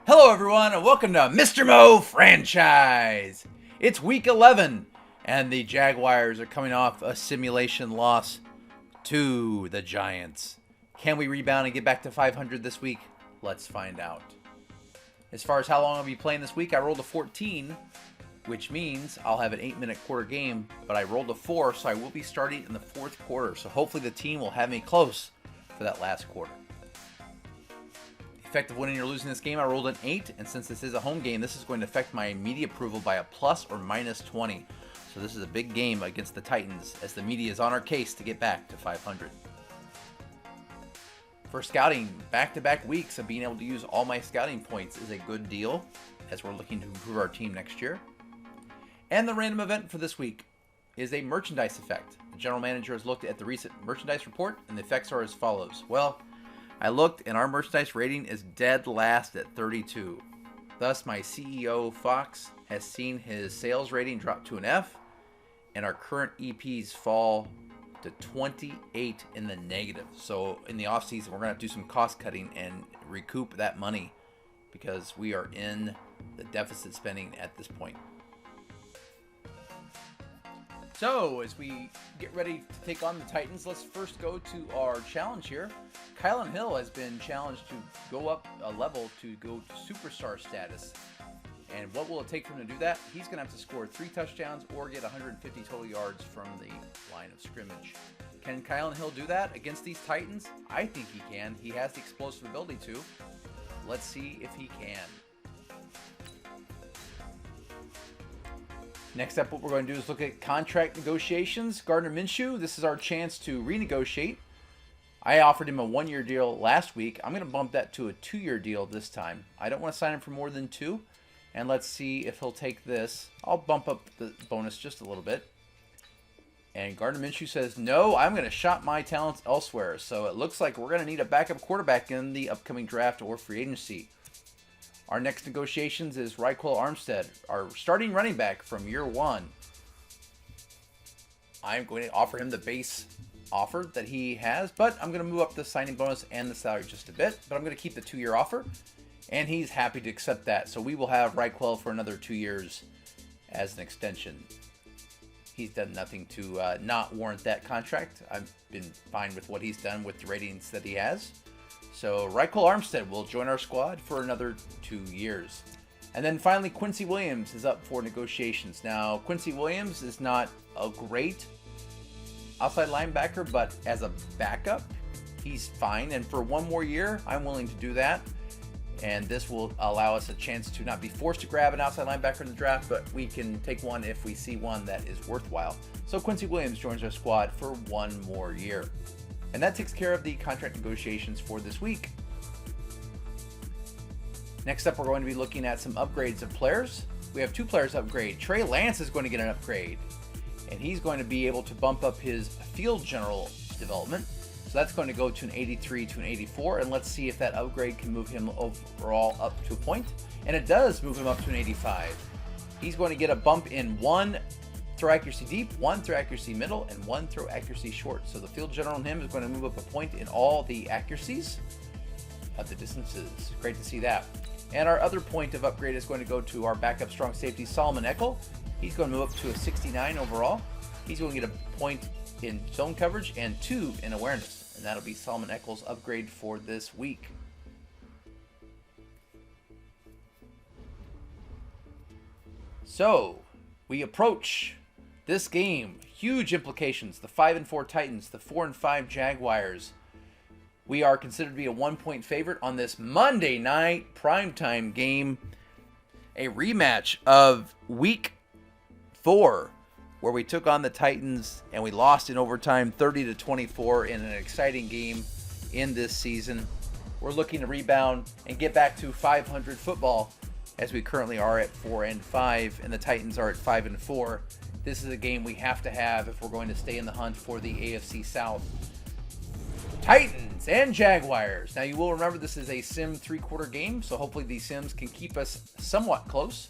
Hello everyone and welcome to Mr.MoFranchise. It's week 11 and the Jaguars are coming off a simulation loss to the Giants. Can we rebound and get back to 500 this week? Let's find out. As far as how long I'll be playing this week, I rolled a 14, which means I'll have an 8-minute quarter game, but I rolled a 4, so I will be starting in the fourth quarter. So hopefully the team will have me close for that last quarter. Effective winning or losing this game, I rolled an 8, and since this is a home game, this is going to affect my media approval by a plus or minus 20. So this is a big game against the Titans, as the media is on our case to get back to 500. For scouting, back-to-back weeks of being able to use all my scouting points is a good deal, as we're looking to improve our team next year. And the random event for this week is a merchandise effect. The general manager has looked at the recent merchandise report, and the effects are as follows. Well, I looked, and our merchandise rating is dead last at 32. Thus, my CEO, Fox, has seen his sales rating drop to an F, and our current EPs fall to 28 in the negative. So in the offseason, we're going to have to do some cost cutting and recoup that money because we are in the deficit spending at this point. So, as we get ready to take on the Titans, let's first go to our challenge here. Kylan Hill has been challenged to go up a level to go to superstar status. And what will it take for him to do that? He's going to have to score 3 touchdowns or get 150 total yards from the line of scrimmage. Can Kylan Hill do that against these Titans? I think he can. He has the explosive ability to. Let's see if he can. Next up, what we're going to do is look at contract negotiations. Gardner Minshew, this is our chance to renegotiate. I offered him a 1-year deal last week. I'm going to bump that to a 2-year deal this time. I don't want to sign him for more than 2. And let's see if he'll take this. I'll bump up the bonus just a little bit. And Gardner Minshew says, no, I'm going to shop my talents elsewhere. So it looks like we're going to need a backup quarterback in the upcoming draft or free agency. Our next negotiations is Raquel Armstead, our starting running back from year 1. I'm going to offer him the base offer that he has, but I'm going to move up the signing bonus and the salary just a bit. But I'm going to keep the 2-year offer, and he's happy to accept that. So we will have Raquel for another 2 years as an extension. He's done nothing to not warrant that contract. I've been fine with what he's done with the ratings that he has. So Raquel Armstead will join our squad for another 2 years. And then finally, Quincy Williams is up for negotiations. Now, Quincy Williams is not a great outside linebacker, but as a backup, he's fine. And for 1 more year, I'm willing to do that. And this will allow us a chance to not be forced to grab an outside linebacker in the draft, but we can take one if we see one that is worthwhile. So Quincy Williams joins our squad for 1 more year. And that takes care of the contract negotiations for this week. Next up, we're going to be looking at some upgrades of players. We have 2 players upgrade. Trey Lance is going to get an upgrade, and he's going to be able to bump up his field general development. So that's going to go to an 83 to an 84, and let's see if that upgrade can move him overall up to a point. And it does move him up to an 85. He's going to get a bump in 1 throw accuracy deep, 1 throw accuracy middle, and 1 throw accuracy short. So the field general in him is going to move up a point in all the accuracies of the distances. Great to see that. And our other point of upgrade is going to go to our backup strong safety, Solomon Eckel. He's going to move up to a 69 overall. He's going to get a point in zone coverage and 2 in awareness. And that'll be Solomon Eckel's upgrade for this week. So we approach this game, huge implications. The 5-4 Titans, the 4-5 Jaguars. We are considered to be a 1-point favorite on this Monday night primetime game. A rematch of week 4, where we took on the Titans and we lost in overtime 30-24 in an exciting game in this season. We're looking to rebound and get back to 500 football, as we currently are at 4-5, and the Titans are at 5-4. This is a game we have to have if we're going to stay in the hunt for the AFC South. Titans and Jaguars. Now, you will remember this is a sim 3-quarter game, so hopefully these sims can keep us somewhat close.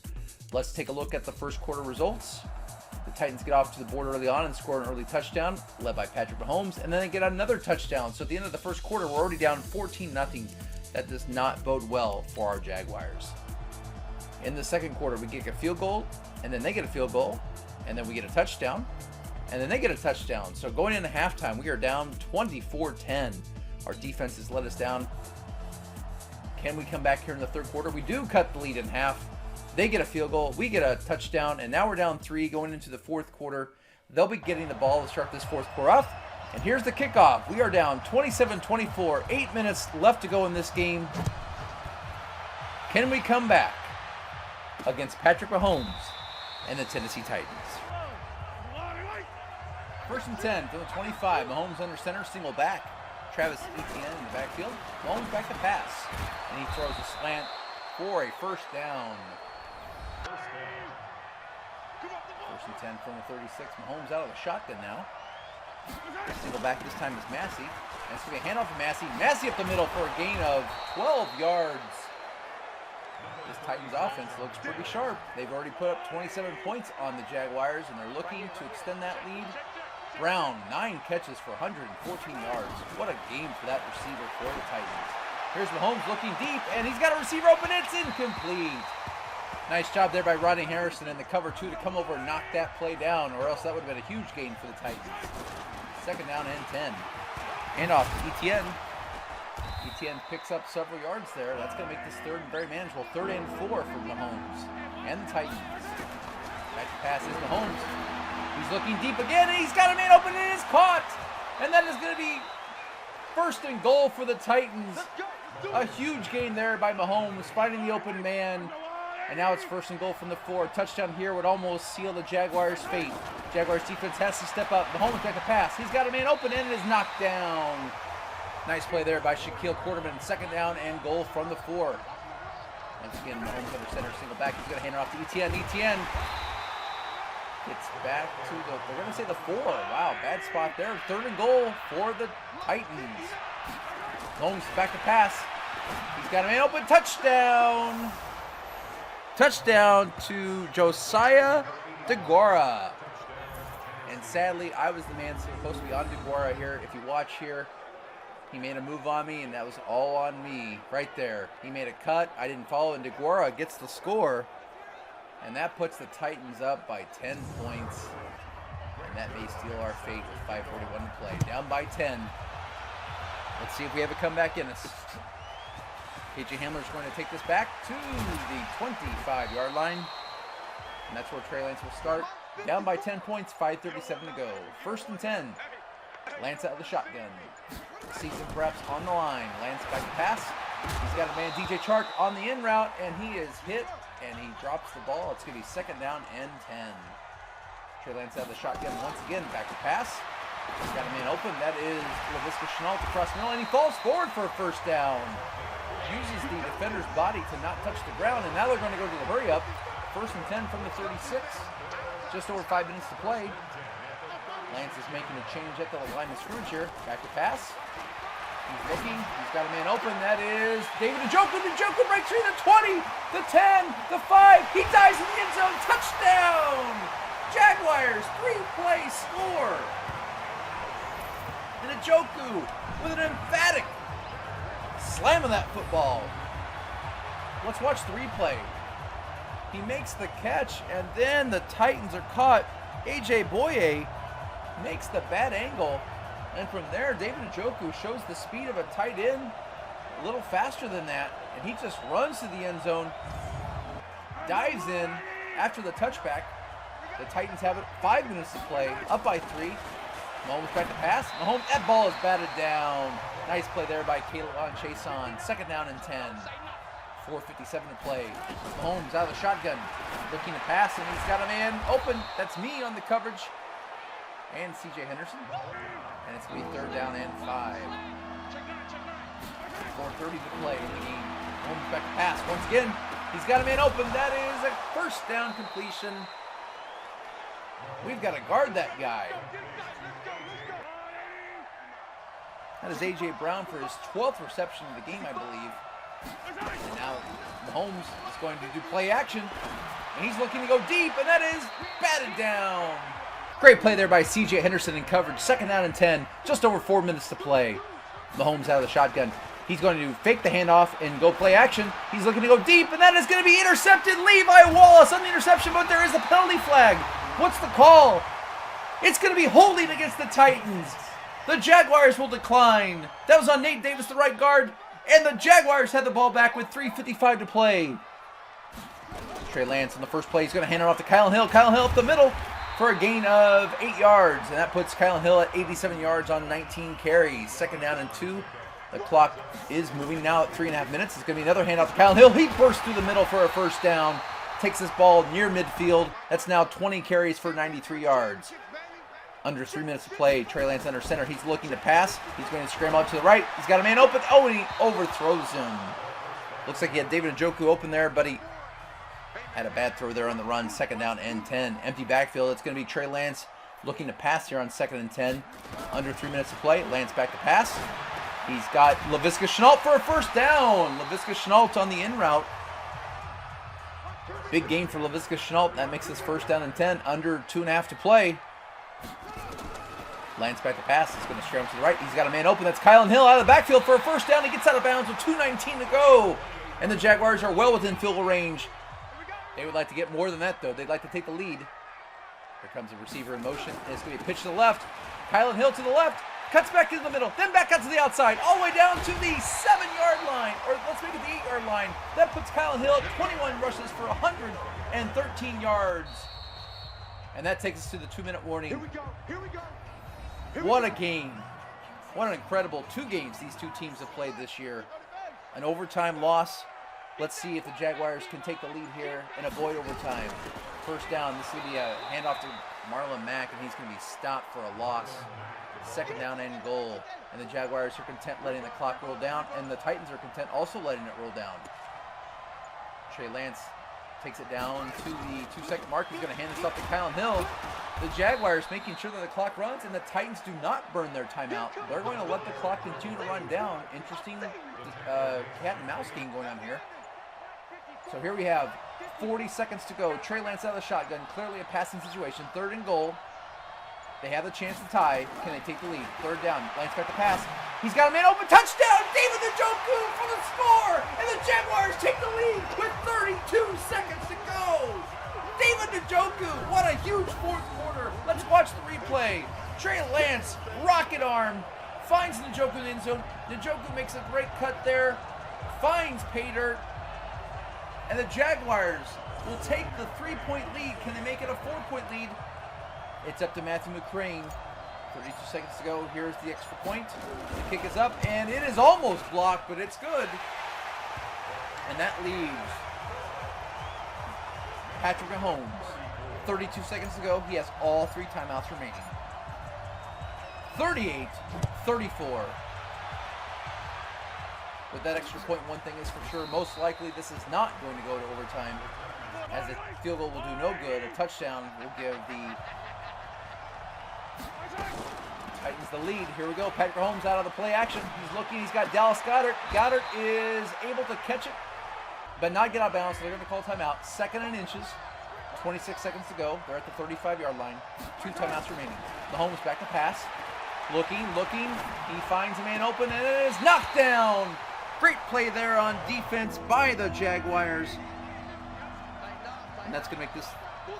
Let's take a look at the first quarter results. The Titans get off to the board early on and score an early touchdown, led by Patrick Mahomes, and then they get another touchdown. So at the end of the first quarter, we're already down 14-0 That does not bode well for our Jaguars. In the second quarter, we get a field goal, and then they get a field goal, and then we get a touchdown, and then they get a touchdown. So going into halftime, we are down 24-10. Our defense has let us down. Can we come back here in the third quarter? We do cut the lead in half. They get a field goal, we get a touchdown, and now we're down 3 going into the fourth quarter. They'll be getting the ball to start this fourth quarter off. And here's the kickoff. We are down 27-24, 8 minutes left to go in this game. Can we come back against Patrick Mahomes and the Tennessee Titans? First and 10 from the 25. Mahomes under center, single back. Travis Etienne in the backfield. Mahomes back to pass. And he throws a slant for a first down. First and 10 from the 36. Mahomes out of the shotgun now. Single back this time is Massey. And it's going to be a handoff to Massey. Massey up the middle for a gain of 12 yards. This Titans offense looks pretty sharp. They've already put up 27 points on the Jaguars, and they're looking to extend that lead. Brown, 9 catches for 114 yards. What a game for that receiver for the Titans. Here's Mahomes looking deep, and he's got a receiver open. It's incomplete. Nice job there by Rodney Harrison in the cover 2 to come over and knock that play down, or else that would have been a huge gain for the Titans. Second down and 10. Handoff to Etienne. Etienne picks up several yards there. That's going to make this third and very manageable. 3rd and 4 for Mahomes and the Titans. Back to pass is Mahomes. He's looking deep again, and he's got a man open, and it is caught. And that is going to be first and goal for the Titans. A huge gain there by Mahomes, finding the open man. And now it's first and goal from the 4. Touchdown here would almost seal the Jaguars' fate. Jaguars defense has to step up. Mahomes back to pass. He's got a man open, and it is knocked down. Nice play there by Shaquille Quarterman. Second down and goal from the 4. Once again, Mahomes under center, single back. He's going to hand it off to Etienne. Etienne gets back to the, they're going to say the 4. Wow, bad spot there. 3rd and goal for the Titans. Mahomes back to pass. He's got a man open. Touchdown. Touchdown to Josiah DeGuara. And sadly, I was the man supposed to be on DeGuara here. If you watch here, he made a move on me, and that was all on me right there. He made a cut. I didn't follow, and DeGuara gets the score. And that puts the Titans up by 10 points. And that may steal our fate with 5:41 to play. Down by 10. Let's see if we have a comeback in us. KJ Hamler's going to take this back to the 25-yard line. And that's where Trey Lance will start. Down by 10 points, 5:37 to go. First and 10. Lance out of the shotgun. Season preps on the line. Lance back to pass. He's got a man, DJ Chark, on the in route, and he is hit, and he drops the ball. It's going to be second down and 10. Trey Lance out of the shotgun once again. Back to pass. He's got a man open. That is LaVisca Chenault across the middle, and he falls forward for a first down. Uses the defender's body to not touch the ground, and now they're going to go to the hurry up. First and 10 from the 36. Just over 5 minutes to play. Lance is making a change at the line of scrimmage here. Back to pass. He's looking. He's got a man open. That is David Njoku. Njoku breaks through the 20, the 10, the 5. He dives in the end zone. Touchdown! Jaguars, 3-play score. And Njoku with an emphatic slam of that football. Let's watch the replay. He makes the catch, and then the Titans are caught. A.J. Boye makes the bad angle, and from there, David Njoku shows the speed of a tight end, a little faster than that, and he just runs to the end zone, dives in after the touchback. The Titans have it, 5 minutes to play, up by 3. Mahomes back to pass. Mahomes, that ball is batted down. Nice play there by Kaylan Chason. Second down and 10. 4:57 to play. Mahomes out of the shotgun, looking to pass, and he's got a man open. That's me on the coverage. And C.J. Henderson. And it's going to be third down and 5. 4:30 to play in the game. Mahomes back to pass. Once again, he's got a man open. That is a first down completion. We've got to guard that guy. That is A.J. Brown for his 12th reception of the game, I believe. And now Mahomes is going to do play action. And he's looking to go deep, and that is batted down. Great play there by C.J. Henderson in coverage. Second down and 10. Just over 4 minutes to play. Mahomes out of the shotgun. He's going to fake the handoff and go play action. He's looking to go deep, and that is going to be intercepted. Levi Wallace on the interception, but there is a penalty flag. What's the call? It's going to be holding against the Titans. The Jaguars will decline. That was on Nate Davis, the right guard, and the Jaguars had the ball back with 3:55 to play. Trey Lance on the first play. He's going to hand it off to Kyle Hill. Kyle Hill up the middle for a gain of 8 yards, and that puts Kyle Hill at 87 yards on 19 carries. 2nd down and 2. The clock is moving now at 3.5 minutes. It's going to be another handoff to Kyle Hill. He bursts through the middle for a 1st down. Takes this ball near midfield. That's now 20 carries for 93 yards. Under 3 minutes to play. Trey Lance under center. He's looking to pass. He's going to scramble out to the right. He's got a man open. Oh, and he overthrows him. Looks like he had David Njoku open there, but he had a bad throw there on the run. 2nd down and 10. Empty backfield. It's going to be Trey Lance looking to pass here on 2nd and 10. Under 3 minutes to play. Lance back to pass. He's got Laviska Shenault for a 1st down. Laviska Shenault on the in route. Big game for Laviska Shenault. That makes this 1st down and 10. Under 2.5 to play. Lance back to pass. He's going to scramble to the right. He's got a man open. That's Kylan Hill out of the backfield for a 1st down. He gets out of bounds with 2:19 to go. And the Jaguars are well within field goal range. They would like to get more than that, though. They'd like to take the lead. Here comes the receiver in motion. And it's going to be a pitch to the left. Kylan Hill to the left. Cuts back into the middle, then back out to the outside, all the way down to the 7-yard line, or let's make it the 8-yard line. That puts Kyle Hill at 21 rushes for 113 yards. And that takes us to the 2-minute warning. Here we go. What a game. What an incredible 2 games these 2 teams have played this year. An overtime loss. Let's see if the Jaguars can take the lead here and avoid overtime. 1st down, this will be a handoff to Marlon Mack, and he's going to be stopped for a loss. 2nd down and goal. And the Jaguars are content letting the clock roll down, and the Titans are content also letting it roll down. Trey Lance takes it down to the 2-second mark. He's going to hand this off to Kyle Hill. The Jaguars making sure that the clock runs, and the Titans do not burn their timeout. They're going to let the clock continue to run down. Interesting cat and mouse game going on here. So here we have 40 seconds to go. Trey Lance out of the shotgun. Clearly a passing situation. 3rd and goal. They have the chance to tie. Can they take the lead? 3rd down. Lance got the pass. He's got a man open. Touchdown! David Njoku for the score! And the Jaguars take the lead with 32 seconds to go! David Njoku! What a huge 4th quarter! Let's watch the replay. Trey Lance, rocket arm, finds Njoku in the end zone. Njoku makes a great cut there. Finds pay dirt. And the Jaguars will take the 3-point lead. Can they make it a 4-point lead? It's up to Matthew McCrane. 32 seconds to go. Here's the extra point. The kick is up, and it is almost blocked, but it's good. And that leaves Patrick Mahomes. 32 seconds to go. He has all 3 timeouts remaining. 38-34. With that extra point, one thing is for sure, most likely this is not going to go to overtime, as a field goal will do no good. A touchdown will give the Titans the lead. Here we go. Patrick Mahomes out of the play action. He's looking. He's got Dallas Goedert. Goedert is able to catch it, but not get out of bounds. So they're going to call timeout. 2nd and inches. 26 seconds to go. They're at the 35-yard line. 2 timeouts remaining. Mahomes back to pass. Looking. He finds a man open, and it is knocked down. Great play there on defense by the Jaguars. And that's going to make this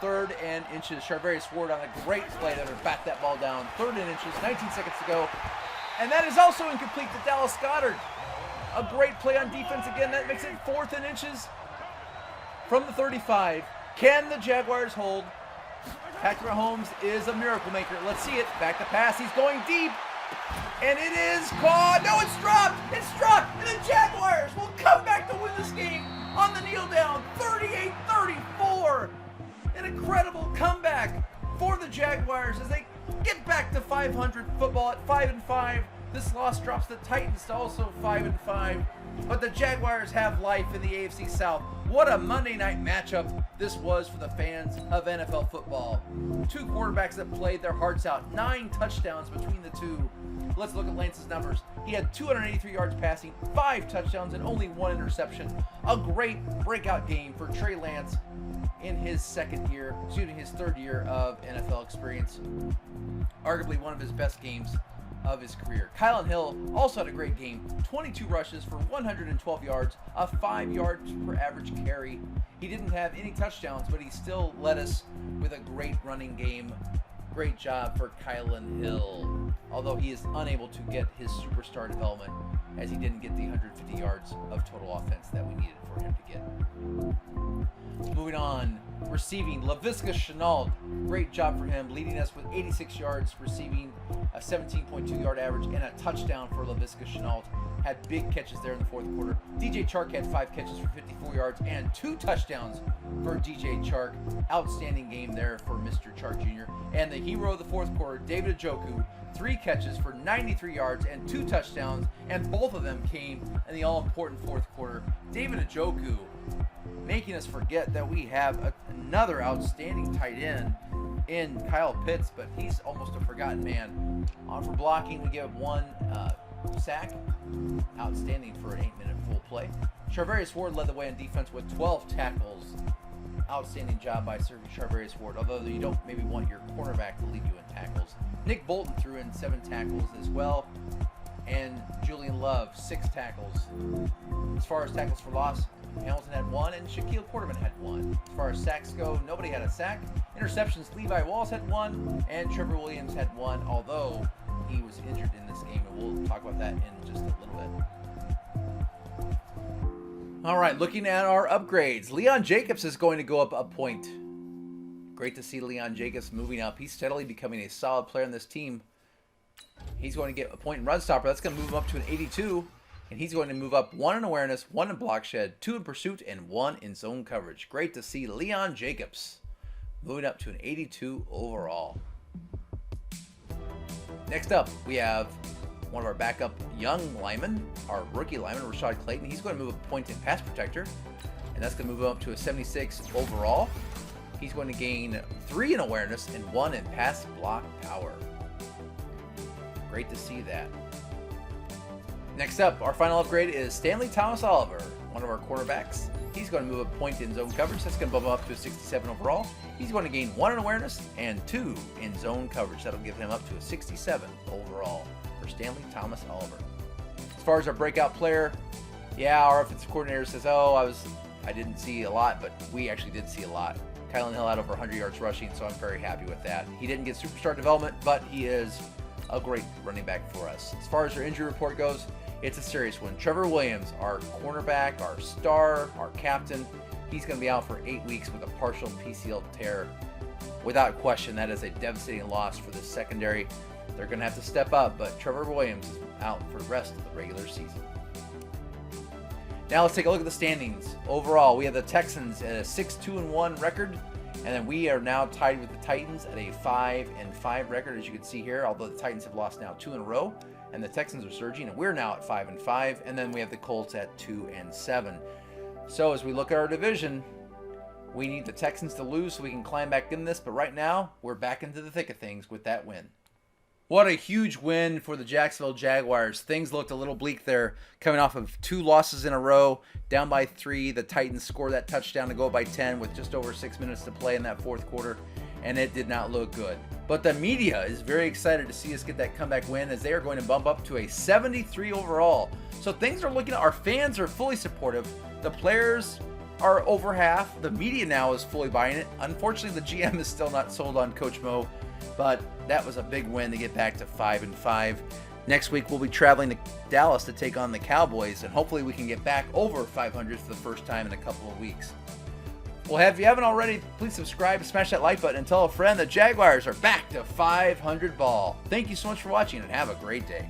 3rd and inches. Charvarius Ward on a great play there to bat that ball down. 3rd and inches, 19 seconds to go. And that is also incomplete to Dallas Goedert. A great play on defense again. That makes it 4th and inches from the 35. Can the Jaguars hold? Patrick Mahomes is a miracle maker. Let's see it. Back to pass. He's going deep. And it is caught. No, it's dropped. It's dropped. And the Jaguars will come back to win this game on the kneel down. 38-34. An incredible comeback for the Jaguars as they get back to 500 football at 5-5. This loss drops the Titans to also 5-5. But the Jaguars have life in the AFC South. What a Monday night matchup this was for the fans of NFL football. 2 quarterbacks that played their hearts out. 9 touchdowns between the 2. Let's look at Lance's numbers. He had 283 yards passing, 5 touchdowns, and only 1 interception. A great breakout game for Trey Lance in his 3rd year of NFL experience. Arguably one of his best games of his career. Kylan Hill also had a great game. 22 rushes for 112 yards, a 5 yards per average carry. He didn't have any touchdowns, but he still led us with a great running game. Great job for Kylan Hill, although he is unable to get his superstar development as he didn't get the 150 yards of total offense that we needed for him to get. Moving on, receiving, Laviska Shenault. Great job for him, leading us with 86 yards, receiving a 17.2 yard average and a touchdown for Laviska Shenault. Had big catches there in the fourth quarter. DJ Chark had 5 catches for 54 yards and 2 touchdowns for DJ Chark. Outstanding game there for Mr. Chark Jr. And the hero of the fourth quarter, David Njoku, 3 catches for 93 yards and 2 touchdowns, and both of them came in the all-important fourth quarter. David Njoku making us forget that we have another outstanding tight end in Kyle Pitts, but he's almost a forgotten man. On for blocking, we give 1 sack. Outstanding for an 8-minute full play. Charvarius Ward led the way on defense with 12 tackles. Outstanding job by Charvarius Ward, although you don't maybe want your cornerback to lead you in tackles. Nick Bolton threw in 7 tackles as well, and Julian Love 6 tackles. As far as tackles for loss, Hamilton had 1 and Shaquille Quarterman had 1. As far as sacks go, nobody had a sack. Interceptions, Levi Walls had 1 and Trevor Williams had 1, although he was injured in this game, and we'll talk about that in just a little bit. All right, looking at our upgrades. Leon Jacobs is going to go up a point. Great to see Leon Jacobs moving up. He's steadily becoming a solid player on this team. He's going to get a point in run stopper. That's going to move him up to an 82. And he's going to move up 1 in awareness, 1 in block shed, 2 in pursuit, and 1 in zone coverage. Great to see Leon Jacobs moving up to an 82 overall. Next up, we have one of our backup young linemen, our rookie lineman, Rashad Clayton. He's going to move a point in pass protector, and that's going to move him up to a 76 overall. He's going to gain 3 in awareness and 1 in pass block power. Great to see that. Next up, our final upgrade is Stanley Thomas Oliver, one of our quarterbacks. He's going to move a point in zone coverage. That's going to bump him up to a 67 overall. He's going to gain 1 in awareness and 2 in zone coverage. That'll give him up to a 67 overall for Stanley Thomas Oliver. As far as our breakout player, our offensive coordinator says, I didn't see a lot, but we actually did see a lot. Kylan Hill had over 100 yards rushing, so I'm very happy with that. He didn't get superstar development, but he is a great running back for us. As far as our injury report goes, it's a serious one. Trevor Williams, our cornerback, our star, our captain, he's going to be out for 8 weeks with a partial PCL tear. Without question, that is a devastating loss for the secondary. They're going to have to step up, but Trevor Williams is out for the rest of the regular season. Now let's take a look at the standings. Overall, we have the Texans at a 6-2-1 record, and then we are now tied with the Titans at a 5-5 record, as you can see here, although the Titans have lost now 2 in a row. And the Texans are surging, and we're now at 5-5, and then we have the Colts at 2-7. So as we look at our division, we need the Texans to lose so we can climb back in this, but right now, we're back into the thick of things with that win. What a huge win for the Jacksonville Jaguars. Things looked a little bleak there, coming off of 2 losses in a row, down by 3. The Titans scored that touchdown to go by 10 with just over 6 minutes to play in that fourth quarter, and it did not look good. But the media is very excited to see us get that comeback win, as they are going to bump up to a 73 overall. So things are looking, our fans are fully supportive. The players are over half. The media now is fully buying it. Unfortunately, the GM is still not sold on Coach Mo, but that was a big win to get back to 5-5. Next week, we'll be traveling to Dallas to take on the Cowboys, and hopefully we can get back over 500 for the first time in a couple of weeks. Well, if you haven't already, please subscribe, smash that like button, and tell a friend the Jaguars are back to 500 ball. Thank you so much for watching, and have a great day.